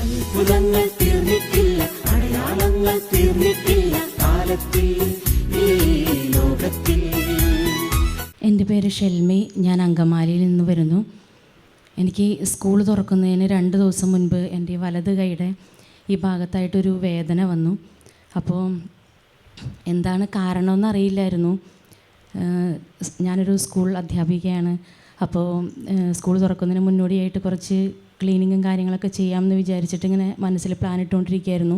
അത്ഭുതങ്ങൾ തീർന്നിട്ടില്ല, അടയാളങ്ങൾ തീർന്നിട്ടില്ല കാലത്തിൽ ഈ ലോകത്തിൽ. എൻ്റെ പേര് ഷെൽമി. ഞാൻ അങ്കമാലിയിൽ നിന്ന് വരുന്നു. എനിക്ക് സ്കൂൾ തുറക്കുന്നതിന് 2 ദിവസം മുൻപ് എൻ്റെ വലത് കൈയുടെ ഈ ഭാഗത്തായിട്ടൊരു വേദന വന്നു. അപ്പോൾ എന്താണ് കാരണമെന്ന് അറിയില്ലായിരുന്നു. ഞാനൊരു സ്കൂൾ അധ്യാപികയാണ്. അപ്പോൾ സ്കൂൾ തുറക്കുന്നതിന് മുന്നോടിയായിട്ട് കുറച്ച് ക്ലീനിങ്ങും കാര്യങ്ങളൊക്കെ ചെയ്യാമെന്ന് വിചാരിച്ചിട്ട് ഇങ്ങനെ മനസ്സിൽ പ്ലാൻ ഇട്ടുകൊണ്ടിരിക്കുകയായിരുന്നു.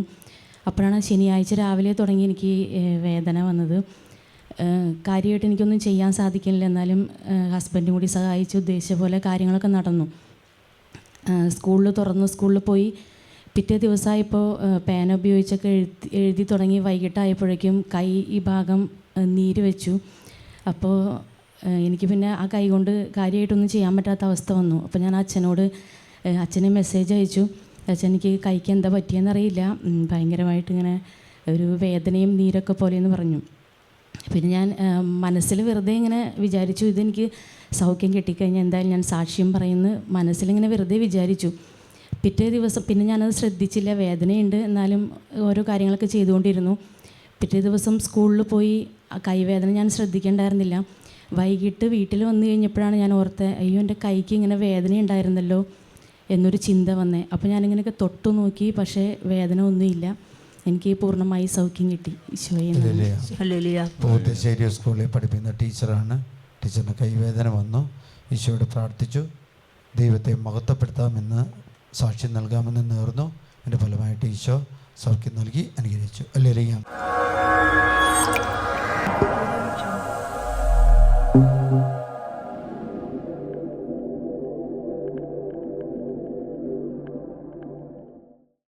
അപ്പോഴാണ് ശനിയാഴ്ച രാവിലെ തുടങ്ങി എനിക്ക് വേദന വന്നത്. കാര്യമായിട്ട് എനിക്കൊന്നും ചെയ്യാൻ സാധിക്കുന്നില്ല. എന്നാലും ഹസ്ബൻഡും കൂടി സഹായിച്ച് ഉദ്ദേശിച്ച പോലെ കാര്യങ്ങളൊക്കെ നടന്നു. സ്കൂളിൽ പോയി പിറ്റേ ദിവസമായപ്പോൾ പേന ഉപയോഗിച്ചൊക്കെ എഴുതി തുടങ്ങി. വൈകിട്ടായപ്പോഴേക്കും കൈ ഈ ഭാഗം നീര് വെച്ചു. അപ്പോൾ എനിക്ക് പിന്നെ ആ കൈ കൊണ്ട് കാര്യമായിട്ടൊന്നും ചെയ്യാൻ പറ്റാത്ത അവസ്ഥ വന്നു. അപ്പോൾ ഞാൻ അച്ഛനെ മെസ്സേജ് അയച്ചു. അച്ഛൻ, എനിക്ക് കൈക്ക് എന്താ പറ്റിയെന്നറിയില്ല, ഭയങ്കരമായിട്ട് ഇങ്ങനെ ഒരു വേദനയും നീരൊക്കെ പോലെയെന്ന് പറഞ്ഞു. പിന്നെ ഞാൻ മനസ്സിൽ വെറുതെ ഇങ്ങനെ വിചാരിച്ചു, ഇതെനിക്ക് സൗഖ്യം കിട്ടിക്കഴിഞ്ഞാൽ എന്തായാലും ഞാൻ സാക്ഷ്യം പറയുന്നു മനസ്സിലിങ്ങനെ വെറുതെ വിചാരിച്ചു. പിറ്റേ ദിവസം പിന്നെ ഞാനത് ശ്രദ്ധിച്ചില്ല. വേദനയുണ്ട്, എന്നാലും ഓരോ കാര്യങ്ങളൊക്കെ ചെയ്തുകൊണ്ടിരുന്നു. പിറ്റേ ദിവസം സ്കൂളിൽ പോയി കൈവേദന ഞാൻ ശ്രദ്ധിക്കേണ്ടായിരുന്നില്ല. വൈകിട്ട് വീട്ടിൽ വന്നു കഴിഞ്ഞപ്പോഴാണ് ഞാൻ ഓർത്തത്, അയ്യോ എൻ്റെ കൈക്ക് ഇങ്ങനെ വേദന ഉണ്ടായിരുന്നല്ലോ എന്നൊരു ചിന്ത വന്നേ. അപ്പോൾ ഞാനിങ്ങനെയൊക്കെ തൊട്ടു നോക്കി, പക്ഷേ വേദന ഒന്നുമില്ല. എനിക്ക് പൂർണ്ണമായി സൗഖ്യം കിട്ടി. പൂത്തശ്ശേരി സ്കൂളിൽ പഠിപ്പിക്കുന്ന ടീച്ചറാണ്. ടീച്ചറിന് കൈവേദന വന്നു. ഈശോയോട് പ്രാർത്ഥിച്ചു, ദൈവത്തെ മഹത്വപ്പെടുത്താമെന്ന് സാക്ഷ്യം നൽകാമെന്ന് നേർന്നു. അതിൻ്റെ ഫലമായിട്ട് ഈശോ സൗഖ്യം നൽകി അനുഗ്രഹിച്ചു. ഹല്ലേലൂയ.